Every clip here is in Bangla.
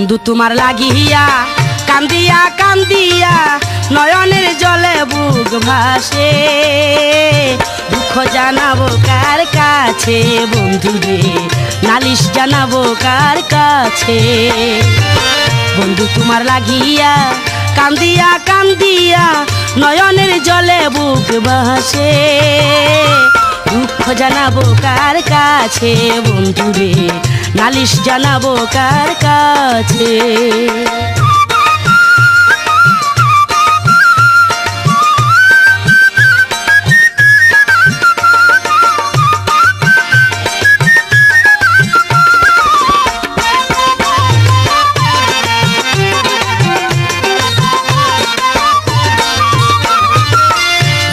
বন্ধু তোমার লাগিয়া কান্দিয়া কান্দিয়া নয়নের জলে বুক ভাসে, দুঃখ জানাবো কার কাছে বন্ধু রে, নালিশ জানাবো কার কাছে। বন্ধু তোমার লাগিয়া কান্দিয়া কান্দিয়া নয়নের জলে বুক ভাসে, দুঃখ জানাবো কার কাছে বন্ধু রে, নালিশ জানাবো কার কাছে।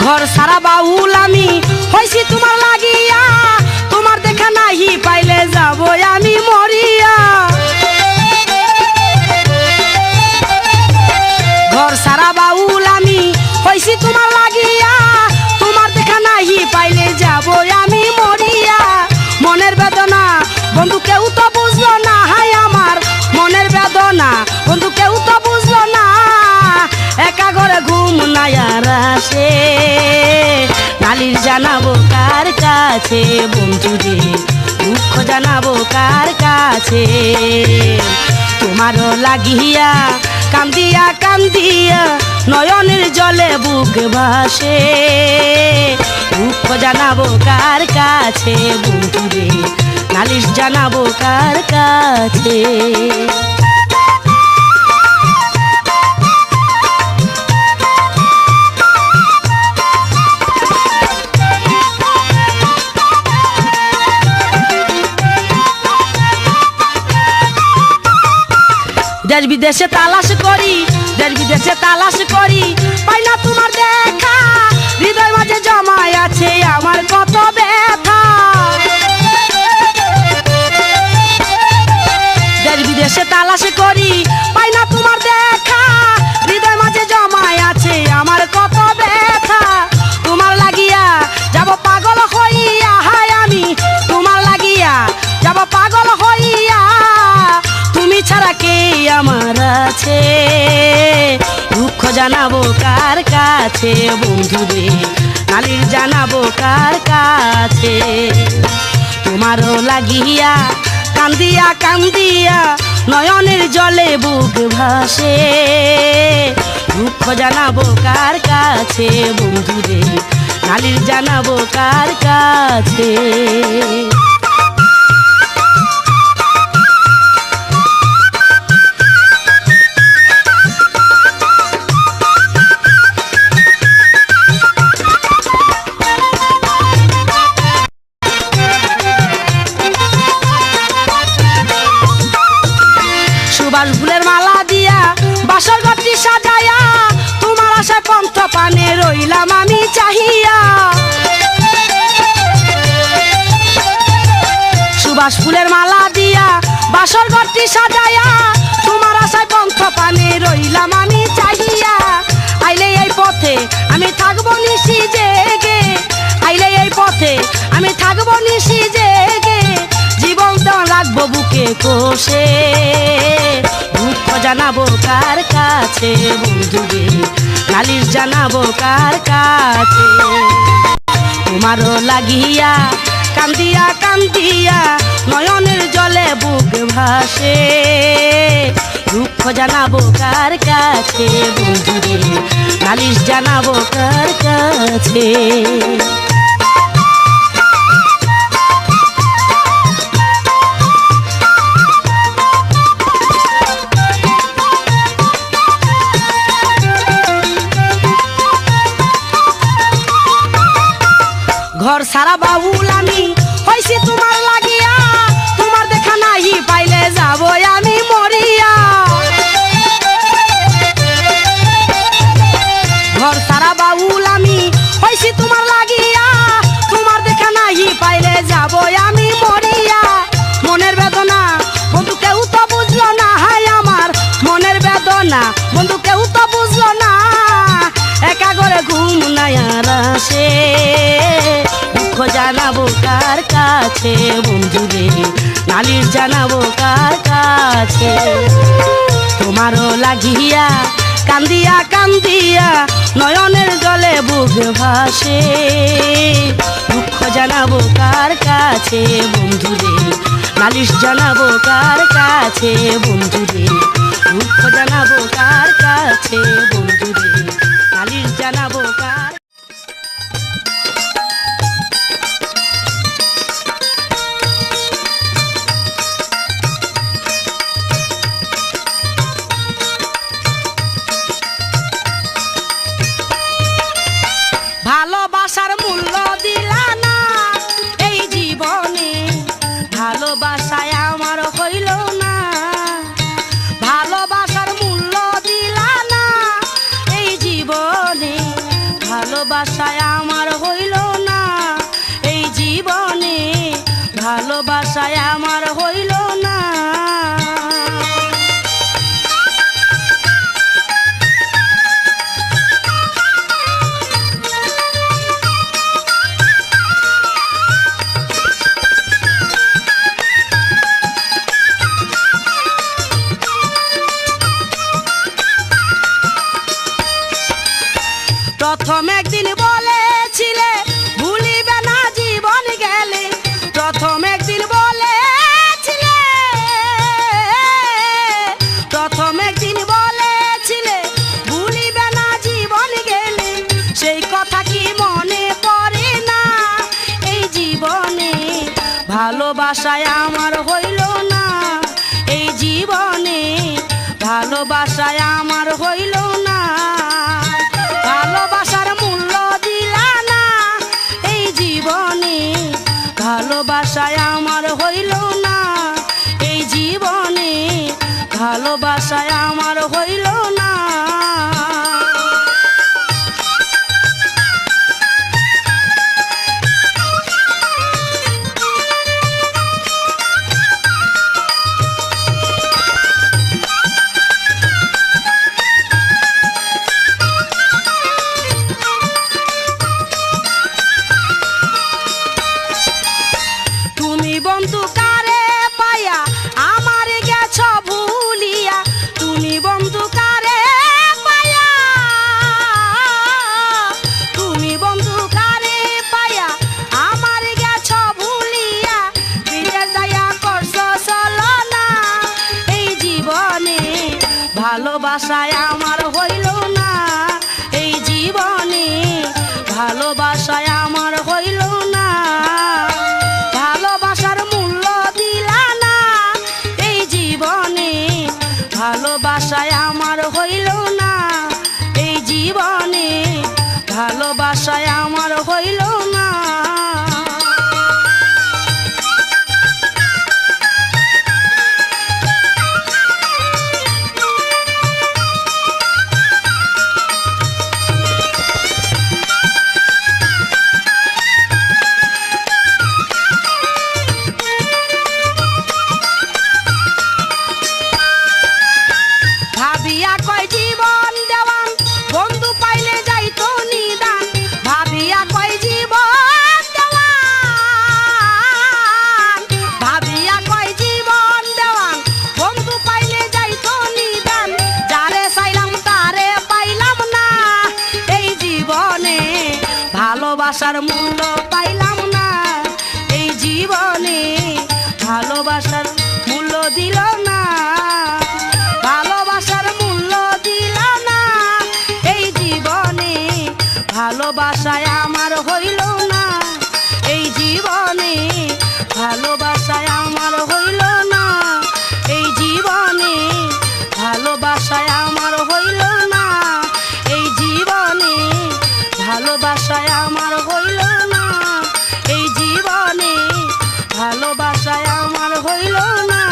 ঘর সারা বাউল আমি হইছি তোমার লাগিয়া, তোমার দেখা নাহি পাইলে যাব আমি মরিয়া। ঘর সারা বাউল আমি হইছি তোমার লাগিয়া, তোমার দেখা নাহি পাইলে যাব আমি মরিয়া। মনের বেদনা বন্ধু কেউ তো বুঝলো না, হাই আমার মনের বেদনা বন্ধু কেউ তো বুঝলো না, একা ঘরে ঘুম নাই আর আসে, নালিশ জানাবো কার কাছে বন্ধু রে, দুঃখ জানাবো কার কাছে। তোমারও লাগিয়া কান্দিয়া কান্দিয়া নয়নের জলে বুক ভাসে, দুঃখ জানাবো কার কাছে বন্ধু রে, নালিশ জানাবো কার কাছে। দেশ বিদেশে তালাশ করি, দেশ বিদেশে তালাশ করি, পাই না তোমার দেখা, হৃদয় মাঝে জমায় আছে আমার কত ব্যথা। দেশ বিদেশে তালাশ করি, পাই না তোমার দেখা, হৃদয় মাঝে জমায় আছে আমার কত ব্যথা। তোমার লাগিয়া যাব পাগল হইয়া, হায় আমি তোমার লাগিয়া যাব পাগল হইয়া, তুমি ছাড়া কে আমার আছে, দুঃখ জানাবো কার কাছে বন্ধু রে, নালিশ জানাবো কার কাছে। তোমারও লাগিয়া কান্দিয়া কান্দিয়া নয়নের জলে বুক ভাসে, দুঃখ জানাবো কার কাছে বন্ধু রে, নালিশ জানাবো কার কাছে। সুবাস ফুলের মালা দিয়া বাসর ঘরটি সাজায়া, তোমার আশা কণ্ঠ পানে রইলাম আমি চাহিয়া। সুবাস ফুলের মালা দিয়া বাসর ঘরটি সাজায়া, তোমার আশায় কণ্ঠ পানে রইলাম আমি চাহিয়া। আইলে এই পথে আমি থাকবো নিশি জেগে, আইলে এই পথে আমি থাকবো নিশি জেগে, জীবন তো রাখবো বুকে কোষে, দুঃখ জানাবো কার কাছে বন্ধু রে, নালিশ জানাবো কার কাছে। তোমারও লাগিয়া কান্দিয়া কান্দিয়া নয়নের জলে বুক ভাসে, দুঃখ জানাবো কার কাছে বন্ধু রে, নালিশ জানাবো কার কাছে। ঘর সারা বাউল আমি হইছি তোমার লাগিয়া, তোমার দেখা নাহি পাইলে যাব আমি মরিয়া। ঘর সারা বাউল আমি হইছি তোমার লাগিয়া, তোমার দেখা নাহি পাইলে যাব আমি মরিয়া। মনের বেদনা বন্ধু কেউ তো বুঝলো না, হাই আমার মনের বেদনা বন্ধু কেউ তো বুঝলো না, একা ঘরে ঘুম নাই আর আসে, দুঃখ জানাবো কার কাছে বন্ধু রে, নালিশ জানাবো কার কাছে। কাছে। তোমারও লাগিয়া কান্দিয়া কান্দিয়া নয়নের জলে বুক ভাসে, দুঃখ জানাবো কার কাছে বন্ধুরে, নালিশ জানাবো কার কাছে বন্ধুরে, দুঃখ জানাবো কার কাছে বন্ধুরে, নালিশ জানাবো কার। ভালোবাসার মূল্য দিলা না এই জীবনে, ভালোবাসায় আমার হইল না, ভালোবাসার মূল্য দিলা না এই জীবনে, ভালোবাসায় আমার হইল না এই জীবনে, ভালোবাসায় আমার হইল না। প্রথম একদিন বলেছিলে ভুলিবে না জীবন গেলে, প্রথম একদিন বলেছিলে, প্রথম একদিন বলেছিলে ভুলিবে না জীবন গেলে, সেই কথা কি মনে পড়ে না এই জীবনে, ভালোবাসায় আমার হইল না এই জীবনে, ভালোবাসায় আমার হইল না, ভালোবাসার মূল্য দিলা না এই জীবনে, ভালোবাসায় আমার হইল না এই জীবনে, ভালোবাসায় আমার হইল না। বন্ধু কারে পাইয়া আমার গেছ ভুলিয়া, তুমি বন্ধু কারে পাইয়া, তুমি বন্ধু কারে পাইয়া আমার গেছ ভুলিয়া, বিদেশ যাইয়া করছো চলনা এই জীবনে, ভালোবাসায় আমার হইল না এই জীবনে, ভালোবাসায় আমার হইল না, ভালোবাসার মূল্য দিলা না এই জীবনে, ভালোবাসায় আমার হইল না এই জীবনে, ভালোবাসায় আমার হইল না। ভাবিয়া কয় জীবন দেওয়ান বন্ধু পাইলে যাইতো নিদান, ভাবিয়া কয় জীবন দেওয়ান, ভাবিয়া কয় জীবন দেওয়ান বন্ধু পাইলে যাইতো নিদান, যারে চাইলাম তারে পাইলাম না এই জীবনে, ভালোবাসার মূল্য পাইলাম না এই জীবনে, ভালোবাসার মূল্য দিল না, ভালোবাসার মূল্য দিল না এই জীবনে, ভালোবাসায় আমার হইল না এই জীবনে, ভালোবাসায় আমার হইল না এই জীবনে, ভালোবাসায় আমার হইল না এই জীবনে, ভালোবাসায় আমার হইল না এই জীবনে, ভালোবাসায় আমার হইল না।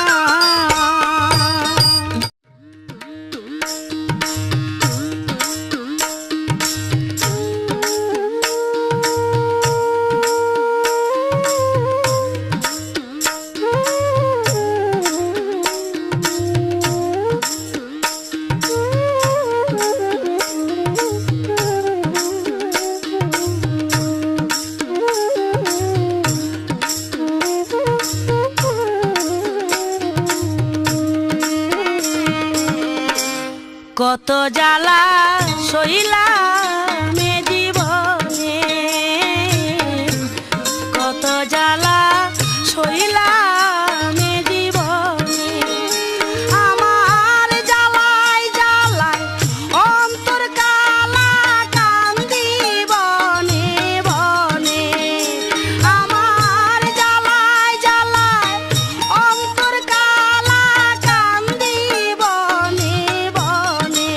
কত জ্বালা সইলাম এ জীবনে, কত জ্বালা সইলাম এ জীবনে। আমার জ্বালায় জ্বালায় অন্তর কালা কান্দি বনে বনে। আমার জ্বালায় জ্বালায় অন্তর কালা কান্দি বনে বনে।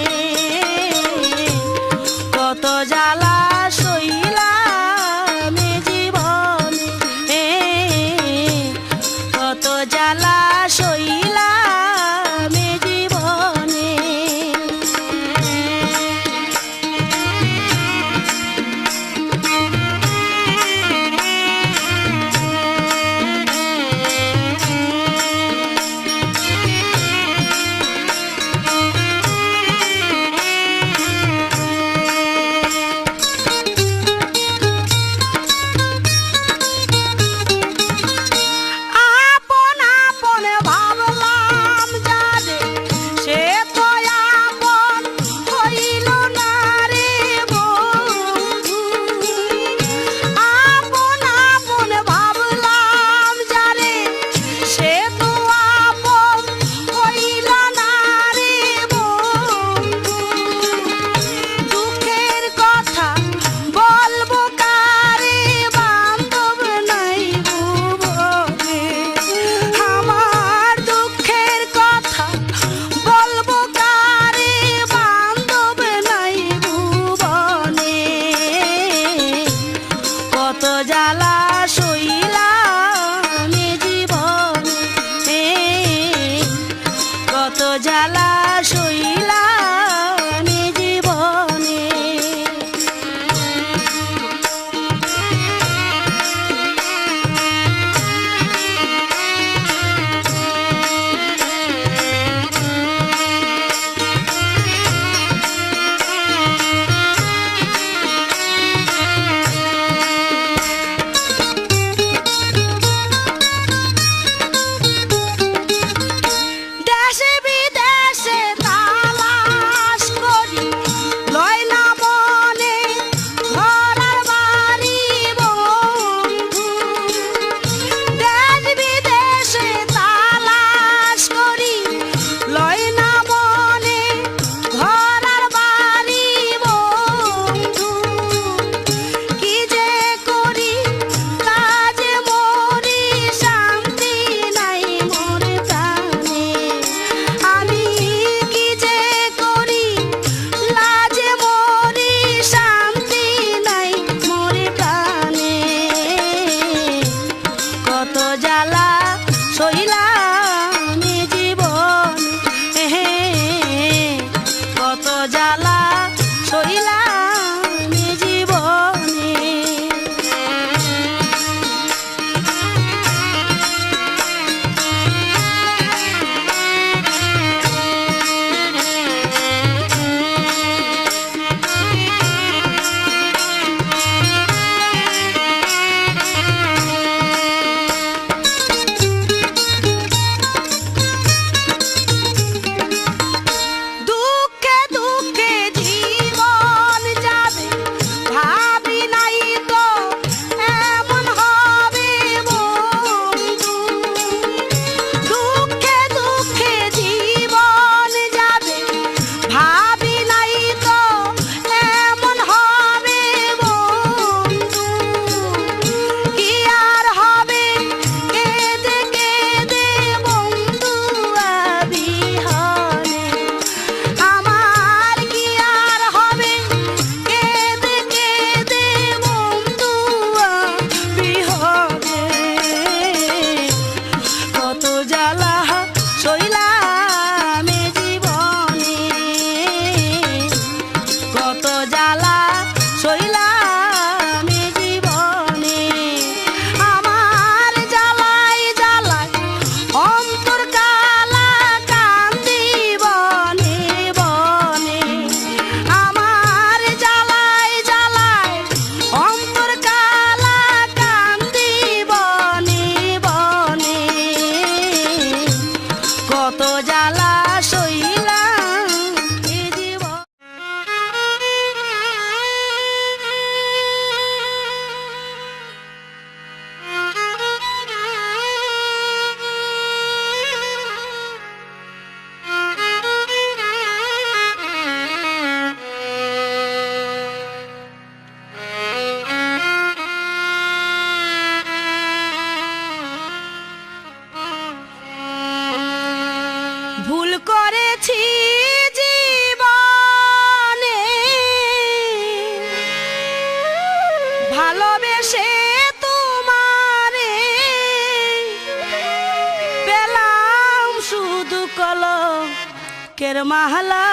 কের মাহলা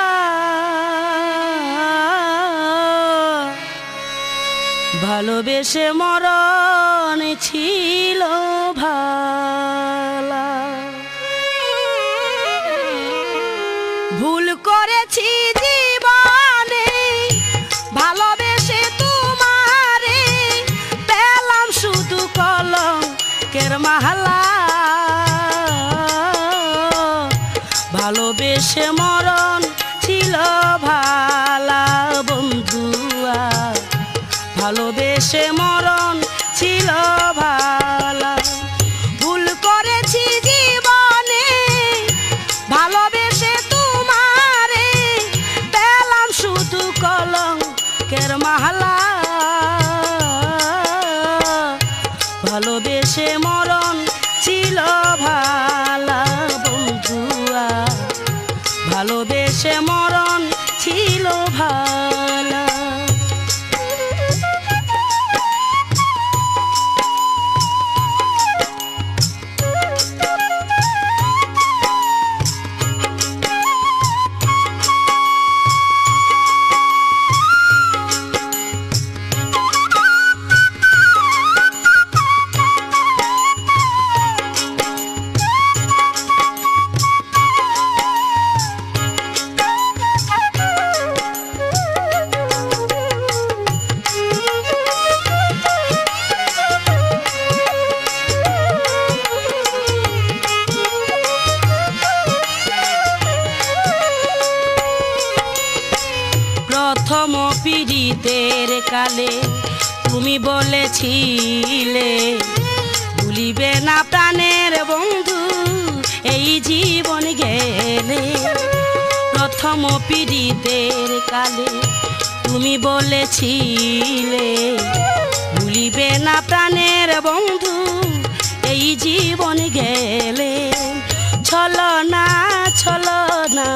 ভালোবেসে মরণ ছিল ভালা। ভুল করেছি জীবনে ভালোবেসে তোমারে, পেলাম শুধু কলঙ্কের মাহলা। ভালোবেসে মরণ ছিল ভালা বন্ধুয়া, ভালোবেসে মরণ ছিল ভালা। ভুল করেছি জীবনে ভালোবেসে তোমারে, পেলাম শুধু কলঙ্কের মাহলা। ভালোবেসে মরণ ছিল ভালা বন্ধুয়া, ভালোবেসে মরণ ছিল ভালা। প্রথম পীড়িতের কালে তুমি বলেছিলে ভুলিবে না প্রাণের বন্ধু এই জীবন গেলে। প্রথম পীড়িতের কালে তুমি বলেছিলে ভুলিবে না প্রাণের বন্ধু এই জীবন গেলে। ছলনা ছলনা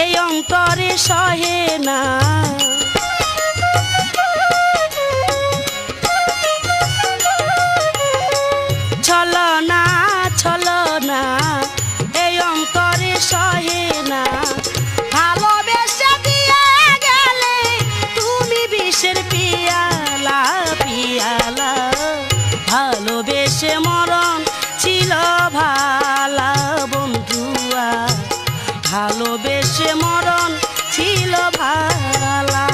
এই অন্তরে সহে না, ছলনা ছলনা এই অন্তরে সহে না। ভালোবেসে দিয়ে গেলে তুমি বিষের পিয়ালা পিয়ালা। ভালোবেসে মরণ ছিল ভালা বন্ধুয়া, ভালোবেসে মরণ ছিল ভালা।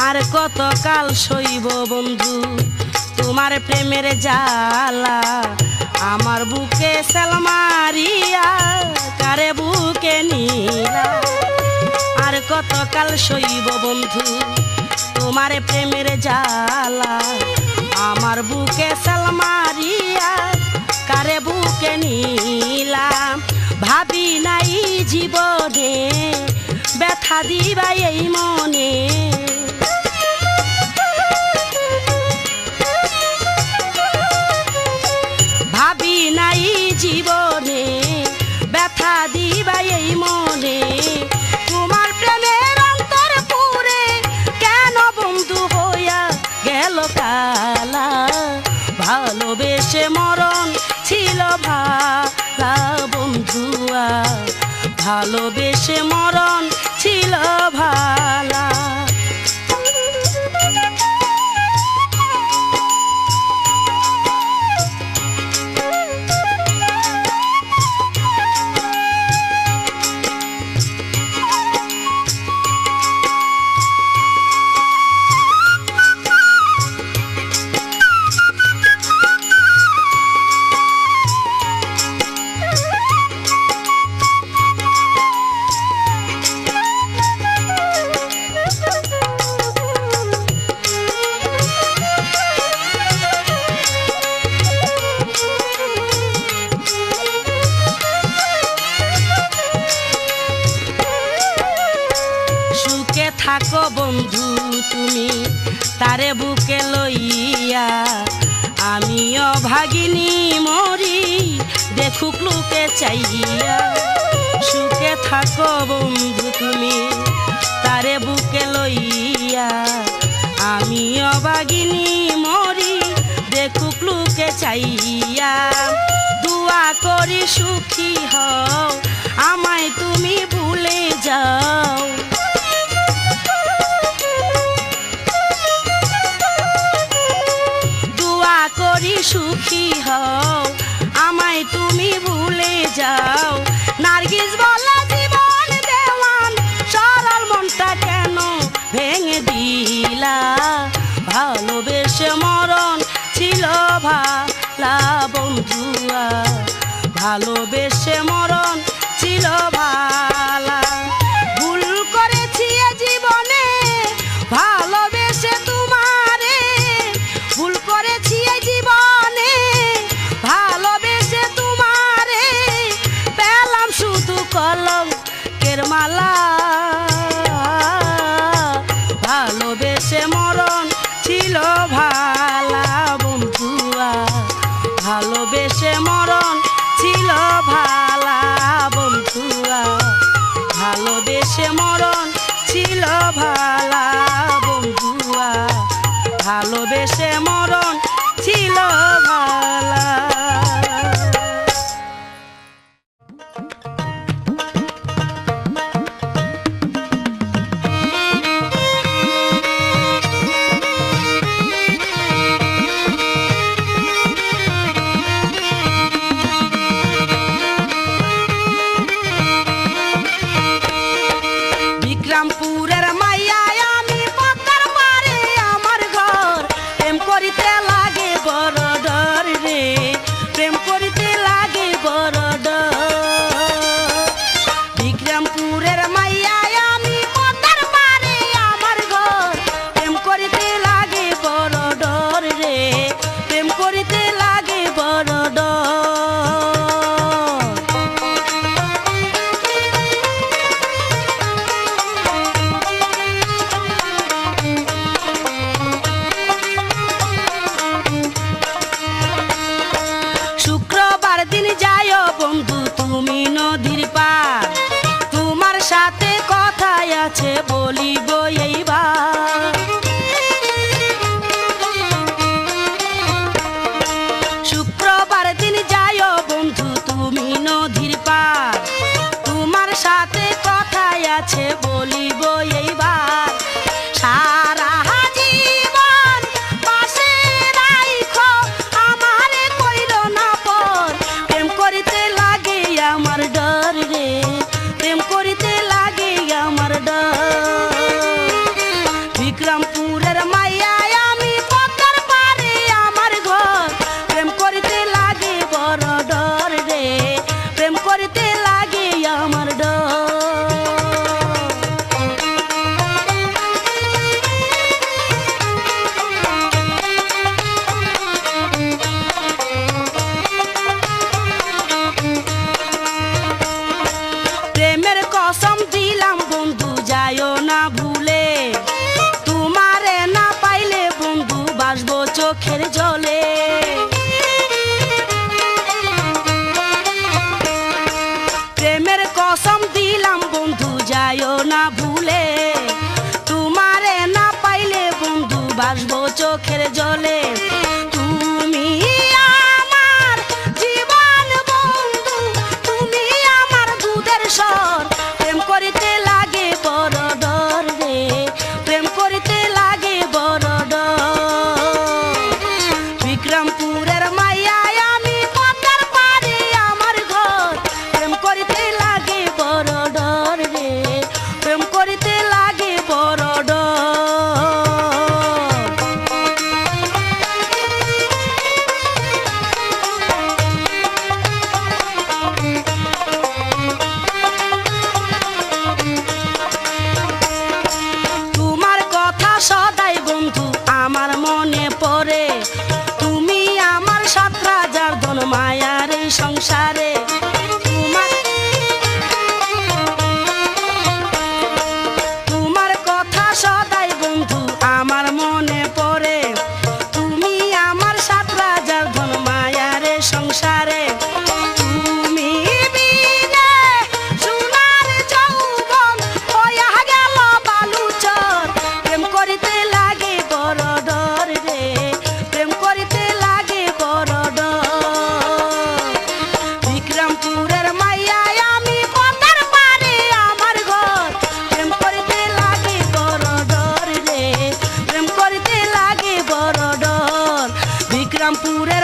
আর কতকাল সইব বন্ধু তোমার প্রেমের জ্বালা, আমার বুকে সেলমারিয়া কারে বুকে নীলা। আর কতকাল সইব বন্ধু তোমার প্রেমের জ্বালা, আমার বুকে সেলমারিয়া কারে বুকে নীলা। ভাবি নাই জীবনে ব্যথা দিবা এই মনে, ভাবি নাই জীবনে ব্যথা দিবা এই মনে। তোমার প্রেমের অন্তর পুরে কেন বন্ধু হইয়া গেল কালা। ভালোবেসে মরণ ছিল ভালা বন্ধুয়া, ভালোবেসে মরণ ছিল ভালা। থাকো বন্ধু তুমি তারে বুকে লইয়া, আমিও ভাগিনী মরি দেখুক লোকে চাইয়া। সুখে থাকো বন্ধু তুমি তারে বুকে লইয়া, আমিও ভাগিনী মরি দেখুক লোকে চাইয়া। দুয়া করি সুখী হও আমায় তুমি ভুলে যাও, দুয়া করি সুখী হও আমায় তুমি ভুলে যাও। নার্গিস বলে জীবন দেওয়ান সরল মনটা কেন ভেঙে দিলা, ভালোবেসে মরণ ছিল ভালা বন্ধুয়া, ভালোবেসে মরণ ছিল ভালা। ভুল করেছি জীবনে ভালোবেসে তোমারে, ভুল করেছি জীবনে ভালোবেসে তোমারে, পেলাম শুধু কলঙ্কের মালা। ভালোবেসে মরণ ছিল ভালা বন্ধুয়া, ভালোবেসে মরণ ছিল ভালা বন্ধুয়া, ভালোবেসে মরণ ছিল ভালা বন্ধুয়া, ভালোবেসে মরণ ছিল ভালা। বিক্রমপুরের মাইয়া আমি পদ্মার পারে আমার ঘর, প্রেম করিতে লাগে বড় ডর রে, প্রেম করিতে লাগে বড় ডর। বিক্রমপুরের মাইয়া আমি পদ্মার পারে আমার ঘর, প্রেম করিতে লাগে বড় ডর রে, প্রেম করিতে লাগে বড় ডর। শুক্রবার দিন যাও বন্ধু তুমি নদীর পার, তোমার সাথে কথাই আছে বলিব এইবার। শুক্রবার দিন যাও বন্ধু তুমি নদীর পার, তোমার সাথে কথাই আছে বলিব এইবার। সারা জীবন পাশে রাইখো আমারে কইরো না পর, প্রেম করিতে লাগে আমার ডর রে, প্রেম করিতে লাগে আমার ডর। বিক্রমপুরের মাইয়া আমি পদ্মার পারে আমার ঘর, প্রেম করিতে লাগে বড় ডর রে, প্রেম করিতে লাগে আমার ডর। প্রেমের কসম দিলাম বন্ধু যায়ও না ভুলে, তোমারে না পাইলে বন্ধু বাসবো চোখের জলে। প্রেমের কসম দিলাম বন্ধু যায়ও না ভুলে, তোমারে না পাইলে বন্ধু বাসবো চোখের জলে। তুমি আমার জীবন বন্ধু, তুমি আমার দুধের স্বর, প্রেম করিতে লাগে বড় ডর রে, প্রেম করিতে লাগে বড় ডর। বিক্রমপুরের মাইয়া আমি পদ্মার পারে আমার ঘর, প্রেম করিতে লাগে বড় ডর রে, প্রেম করিতে লাগে বড় ডর। তোমার কথা সদাই বন্ধু আমার মনে পড়ে, তুমি আমার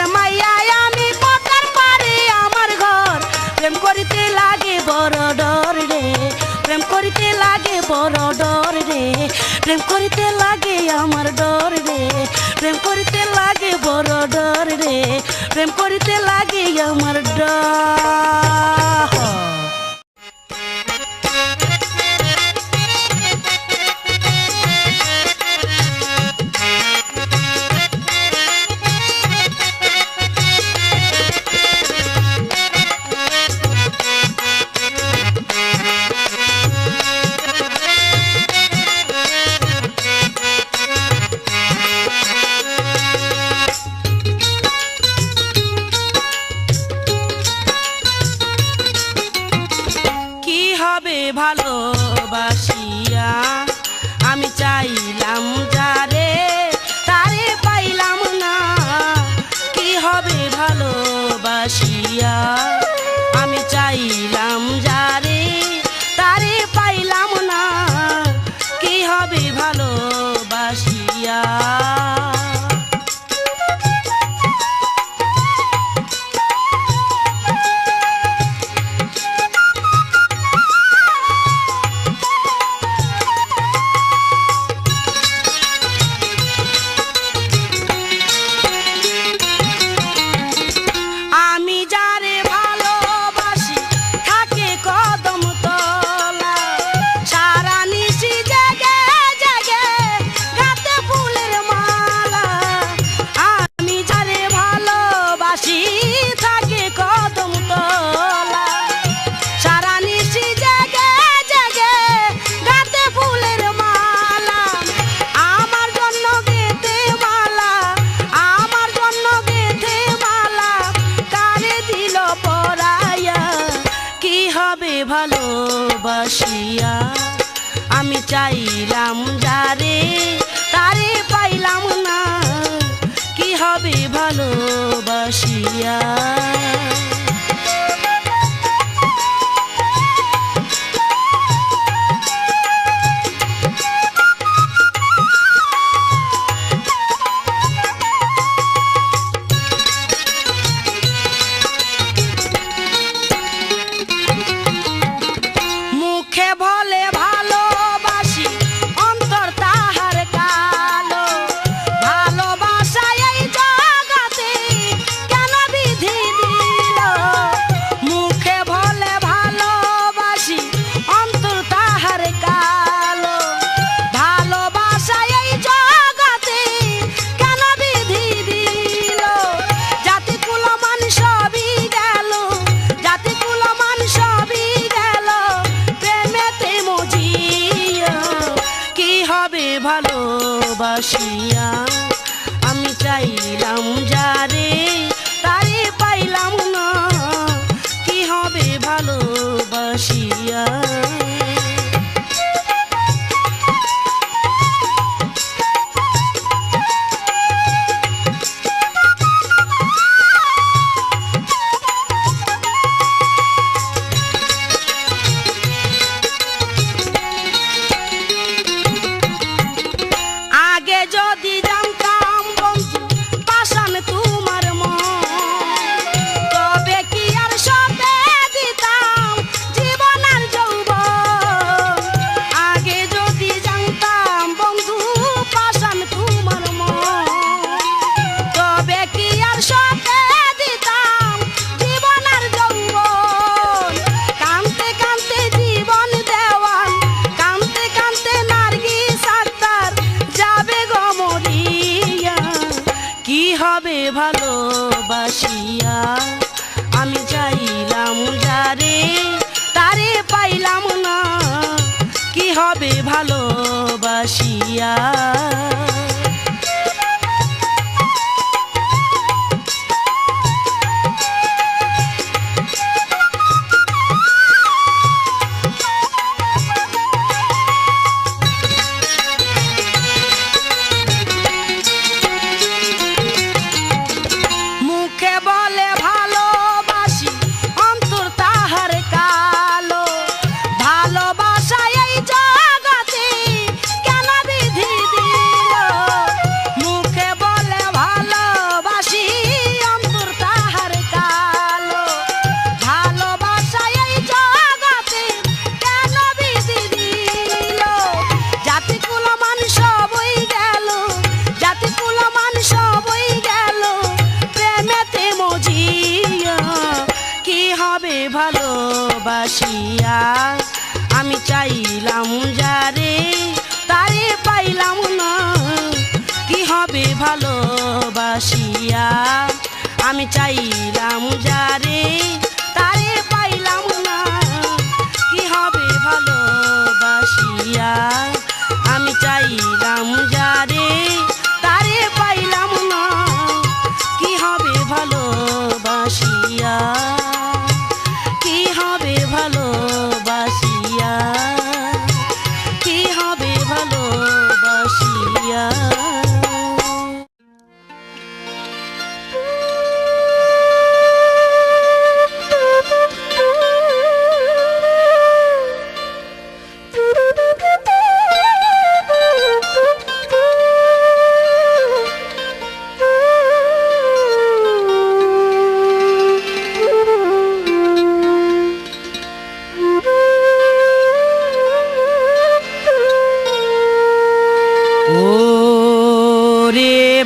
দেশের মাইয়া আমি পতার পারে আমার ঘর প্রেম করিতে লাগে বড় ডর রে প্রেম করিতে লাগে বড় ডর রে প্রেম করিতে লাগে আমার ডর রে প্রেম করিতে লাগে বড় ডর রে প্রেম করিতে লাগে আমার ডর ভালোবাসিয়া আমি চাইলাম যারে তারে পাইলাম না কি হবে ভালোবাসিয়া আমি চাইলাম যারে তারে পাইলাম না কি হবে ভালোবাসিয়া ভালোবাসিয়া আমি চাইলাম যারে তারে পাইলাম না কি হবে ভালোবাসিয়া ভালোবাসিয়া আমি চাইলাম যারে তারে পাইলাম না কি হবে ভালোবাসিয়া যদি জানতাম বন্ধু পাশান তোমার মন তবে কি আর সবে দিতাম জীবন আর যৌবন আগে যদি জানতাম বন্ধু পাশান তোমার মন তবে কি আর সবে দিতাম জীবন আর যৌবন কানতে কানতে জীবন দেওয়ান কানতে কানতে নার্গিস আক্তার যাবে কি হবে ভালোবাসিয়া আমি চাইলাম যারে তারে পাইলাম না কি হবে ভালোবাসিয়া বলে ভালোবাসি অন্তর তাহার কালো ভালোবাসা এই জগতে কেন বিধি দিল মুখে বলে ভালোবাসি ভালোবাসিয়া আমি চাইলাম যারে তারে পাইলাম না কি হবে ভালোবাসিয়া আমি চাইলাম যারে তারে পাইলাম না কি হবে ভালোবাসিয়া আমি চাইলাম যারে তারে পাইলাম না কি হবে ভালোবাসিয়া কি হবে ভালোবাসিয়া কি হবে ভালোবাসিয়া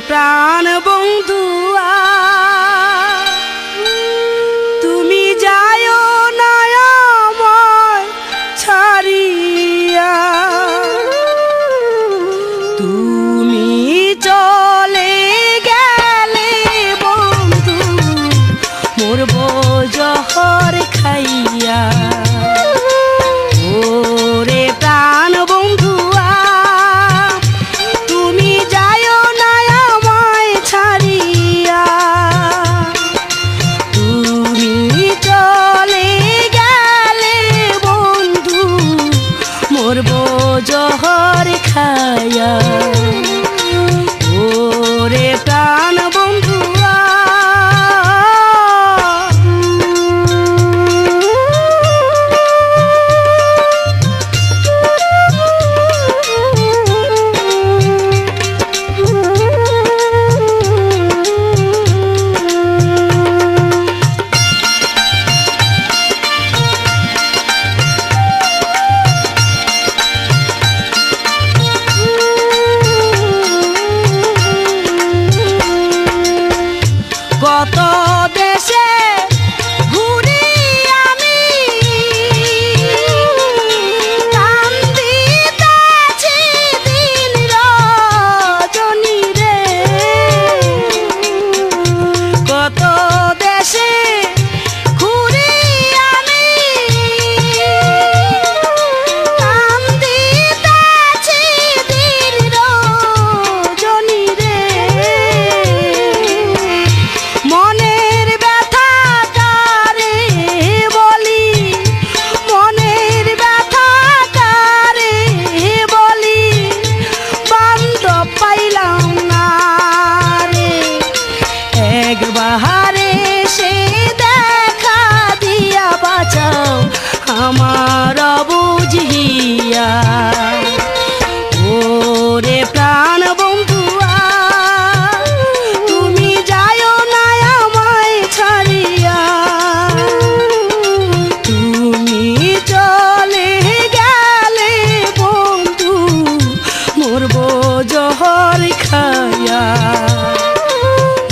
প্রাণ বন্ধুয়া তুমি যায়ো না আমায় ছাড়িয়া তুমি চলে গেলে বন্ধু মরব জহর খাইয়া ওরে প্রাণ বন্ধুয়া তুমি যায়ো না আমায় ছাড়িয়া তুমি চলে গেলে বন্ধু মরব জহর খাইয়া ওরে প্রাণ বন্ধুয়া কত দেশে ঘুরি আমি কান্দিতেছি দিন রজনী রে কত দেশে ঘুরি আমি কান্দিতেছি দিন রজনী রে মনের ব্যথা কারে বলি মনের ব্যথা কারে বলি বান্ধব পাইলাম না রে একবারে সে দেখা দিয়া বাঁচাও আমার বুঝিয়া ওরে প্রাণ বন্ধুয়া তুমি যায়ো না আমায় ছাড়িয়া তুমি চলে গেলে বন্ধু মরব জহর খাইয়া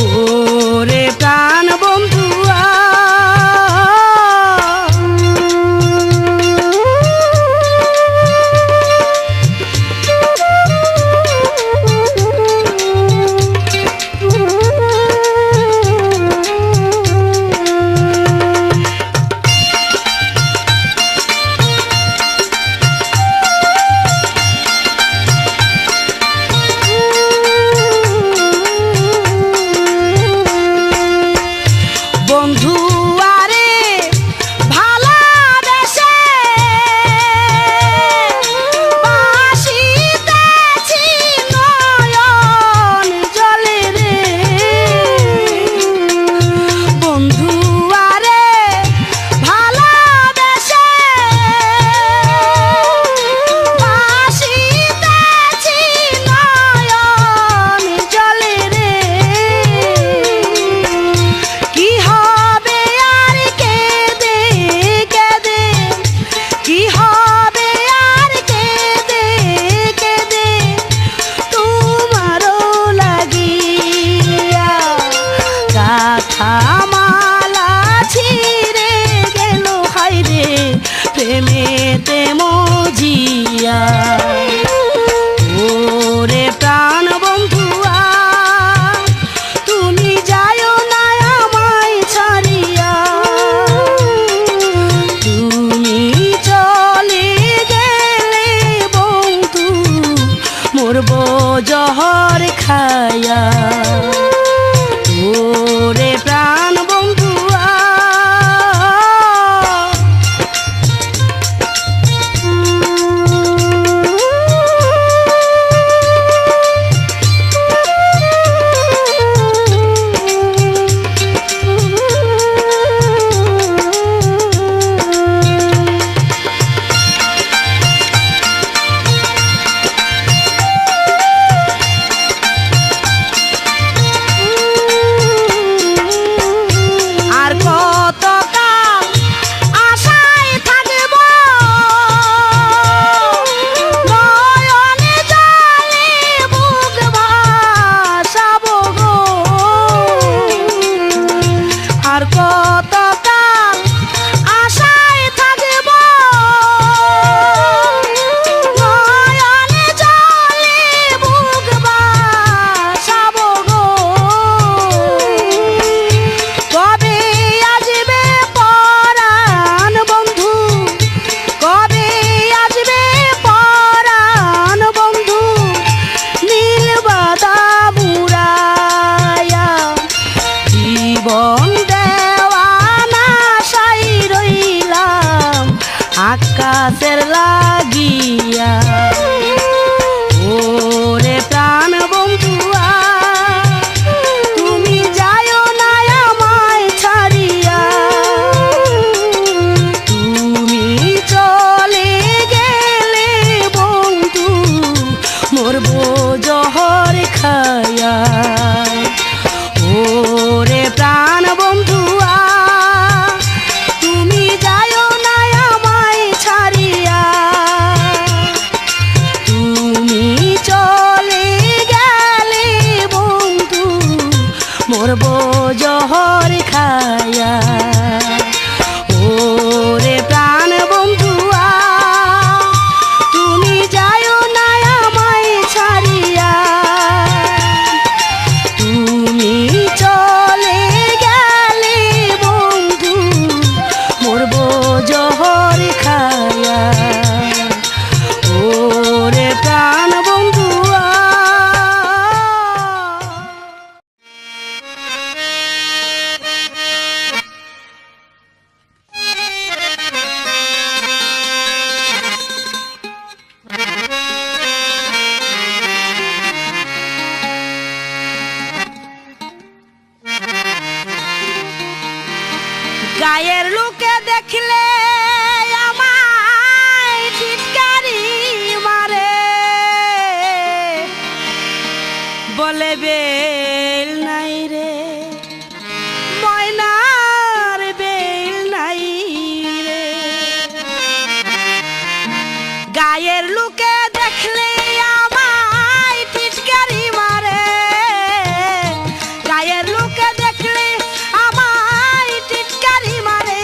ওরে প্রাণ বন্ধুয়া বন্ধু আরে ভালোবেসে বাসিতেছি নয়ন জলে রে বন্ধু আরে ভালোবেসে বাসিতেছি নয়ন জলে রে কি হবে আর কেঁদে কেঁদে কি হবে আর কেঁদে কেঁদে তোমারও লাগিয়া গাথা মালা ছিঁড়ে গেল রে প্রেমেতে মজিয়া ওরে প্রাণ বন্ধুয়া তুমি যাইও না আমায় ছাড়িয়া তুমি চলে গেলে বন্ধু মরব জহর খায়া ওরে প্রাণ বন্ধুয়া আকাশের লাগিয়া ওরে প্রাণ বন্ধুয়া তুমি যাইও না আমায় ছাড়িয়া তুমি চলে গেলে বন্ধু মরব জহর খায়া ওরে প্রাণ বন্ধুয়া তুমি যাইও না আমায় ছাড়িয়া তুমি চলে গেলে বন্ধু মরব জহর খায়া ওরে প্রাণ বন্ধুয়া তুমি যাইও না আমায় ছাড়িয়া তুমি চলে গেলে বন্ধু মরব জহর খায়া ওরে প্রাণ বন্ধুয়া গায়ের লোকে দেখলে আমায় টিটকারি মারে বলে বেল নাই রে ময়নার বেল নাই রে গায়ের লোকে দেখলে আমায় টিটকারি মারে গায়ের লোকে দেখলে আমায় টিটকারি মারে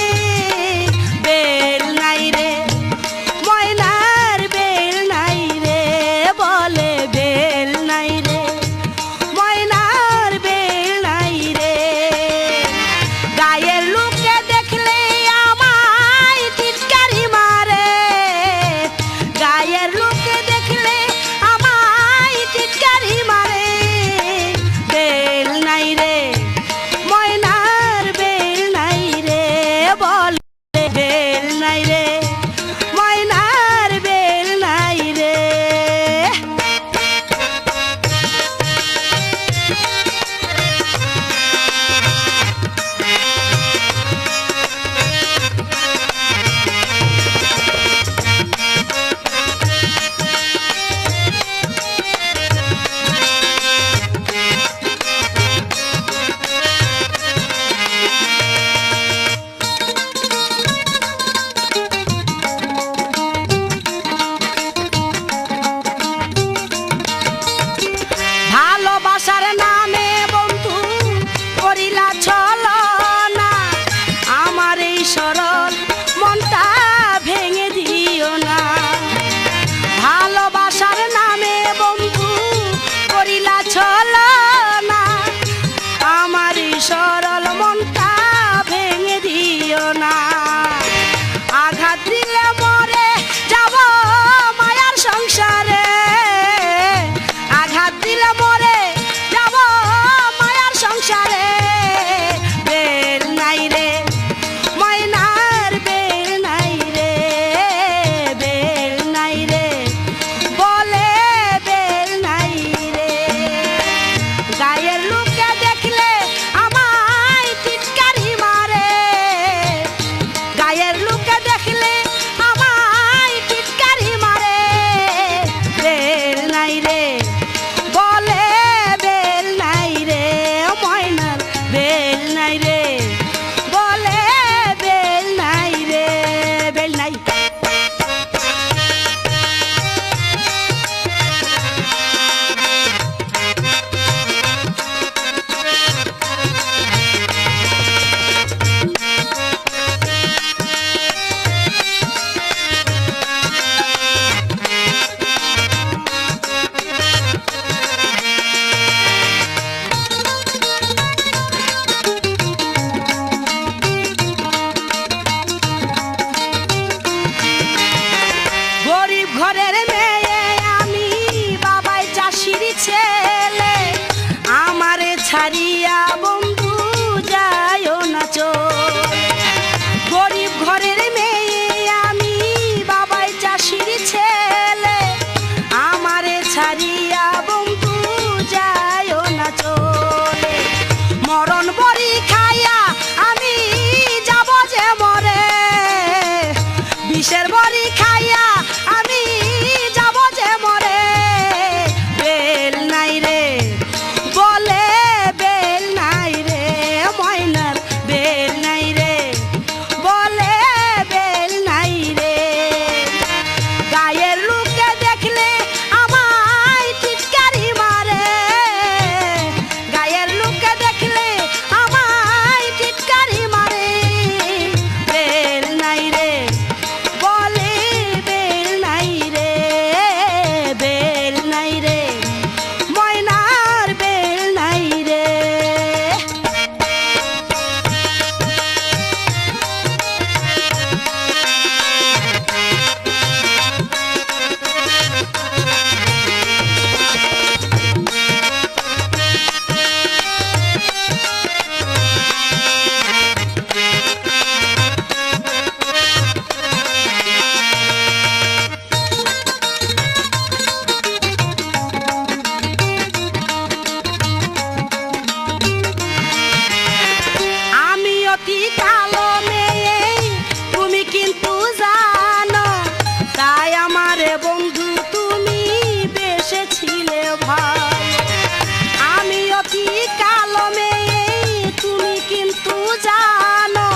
জানো,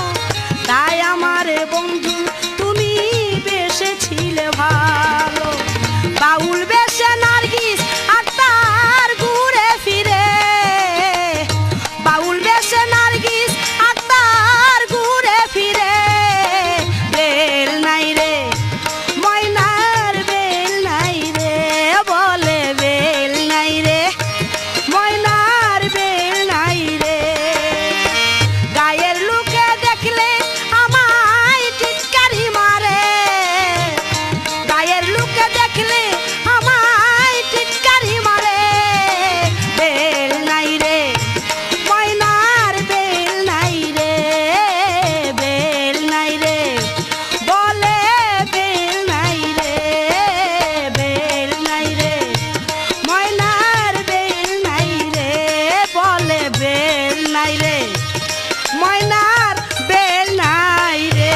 তাই আমারে বন্ধু তুমি বেসেছিলে ভালো। বাউল বেশে নার্গিস আক্তার ঘুরে ফিরে, বাউল বেশে নার্গিস আক্তার ঘুরে ফিরে। বেল নাই রে ময়নার বেল নাই রে, বলে বেল নাই রে ময়নার বেল নাই রে। গায়ের লোকে দেখলে আমায় টিটকারি মারে, গায়ের লোকে দেখলে আমায় টিটকারি মারে। বেল নাই রে ময়নার বেল নাই রে, বেল নাই রে বলে বেল নাই রে, বেল নাই রে ময়নার বেল নাই রে, বলে বেল নাই রে ময়নার বেল নাই রে।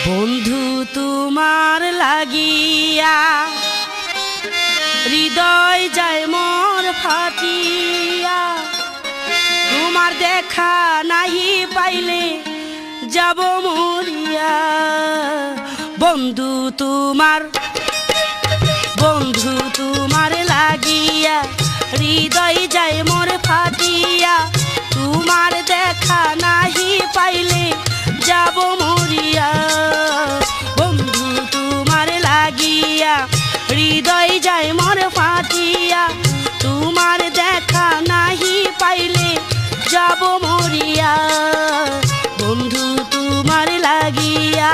বন্ধু তোমার লাগিয়া হৃদয় যায় মোর ফাটিয়া, তোমার দেখা নাহি পাইলে যাব মরিয়া। বন্ধু তোমার, বন্ধু তোমার লাগিয়া হৃদয় যায় মোর ফাটিয়া, তোমার দেখা নাহি পাইলে যাব মরিয়া। বন্ধু তোমার লাগিয়া হৃদয় যায় মোর ফাটিয়া, তোমার দেখা নাহি পাইলে যাব মরিয়া। বন্ধু তোমার লাগিয়া।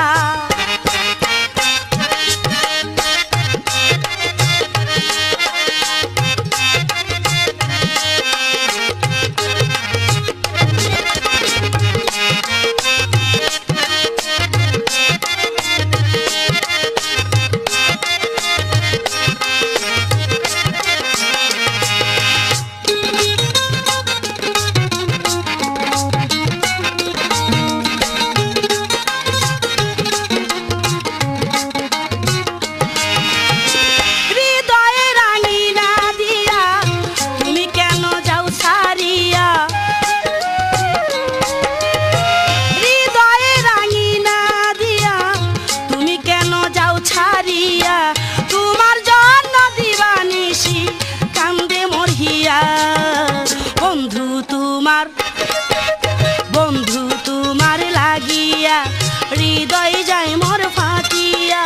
হৃদয় যায় মোর ফাটিয়া,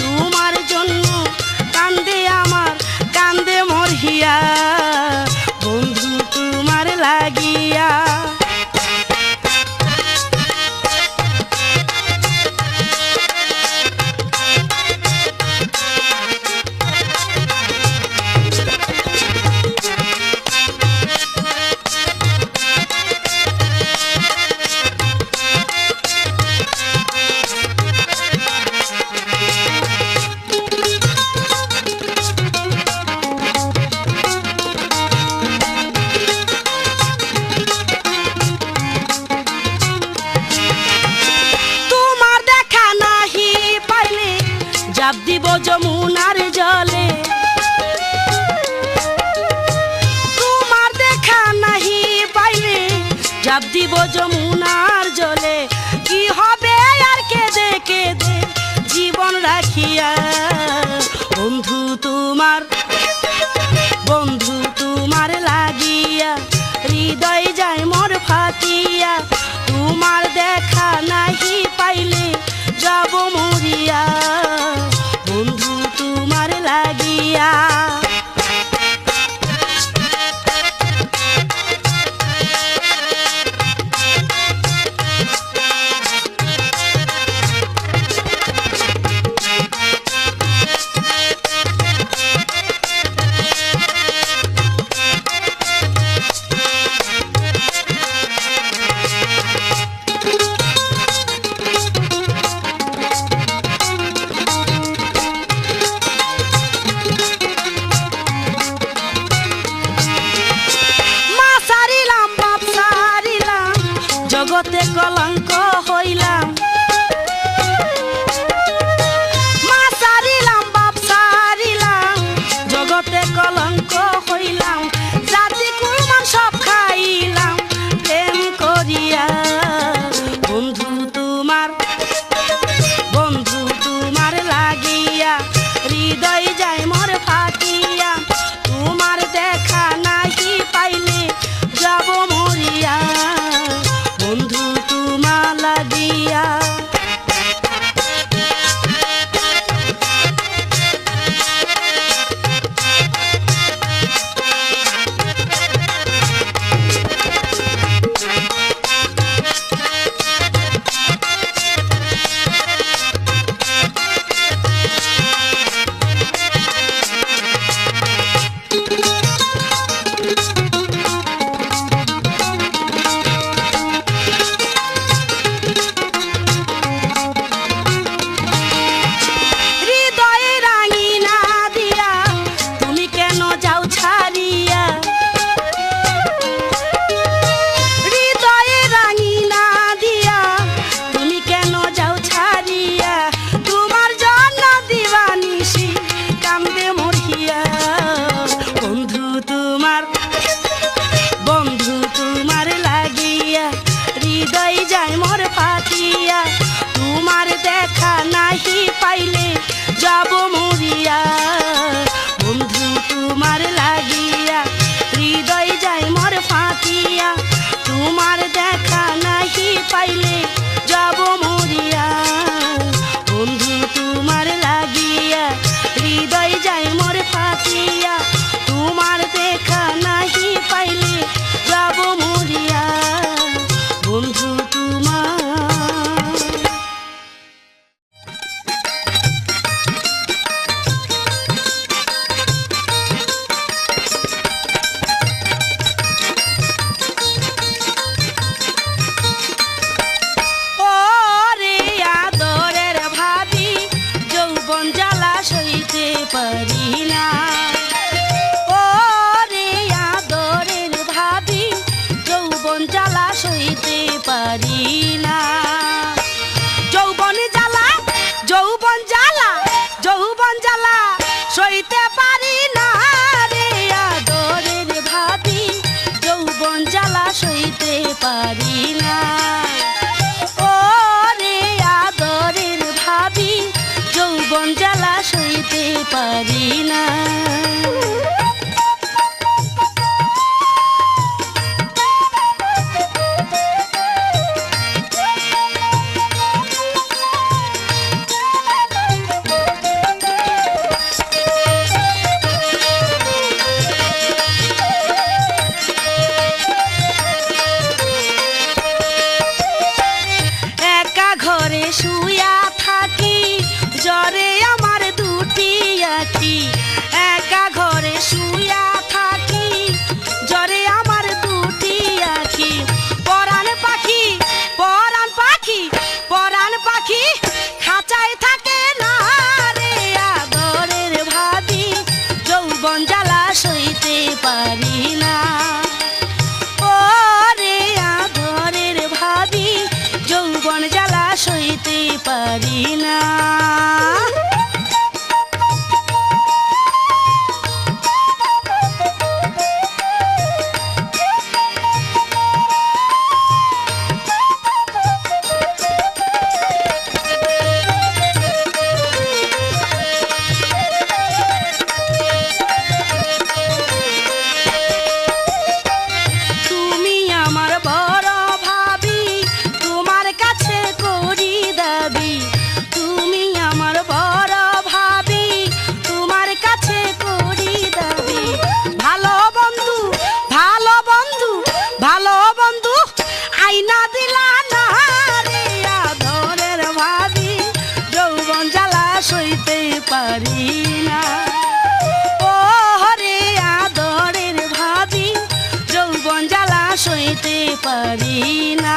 তোমার জন্য কান্দে আমার কান্দে মোর হিয়া। বন্ধু তোমার লাগিয়া। জাপ দিব যমুনার জলে, তোমার দেখা নাহি পাইলে জাপ দিব যমুনার জলে। কি হবে আর কেঁদে কেঁদে জীবন রাখিয়া। বন্ধু তোমার, বন্ধু তোমার লাগিয়া হৃদয় যায় মোর ফাটিয়া, তোমার দেখা নাহি পাইলে যাব মরিয়া। বন্ধু তোমার লাগিয়া। পারি না। ঘরে শুয়া থাকি জ্বরে আমার দুটি আখি, একা ঘরে শুয়া থাকি জ্বরে আমার দুটি আখি। পরাণ পাখি পরাণ পাখি পরাণ পাখি খাঁচায় থাকে না রে, আদরের ভাবি যৌবন জ্বালা সইতে পারি না। ও রে আদরের ভাবি যৌবন জ্বালা সইতে পারি না। তুমি আমার বড় ভাবি, তোমার কাছে করি দাবি। তুমি আমার বড় ভাবি, তোমার কাছে করি দাবি। ভালো বন্ধু ভালো বন্ধু ভালো বন্ধু আইনা দিলা না রে, আদরের ভাবি যৌবন জ্বালা সইতে পারি না। ও হরে আদরের ভাবি যৌবন জ্বালা সইতে পারি না।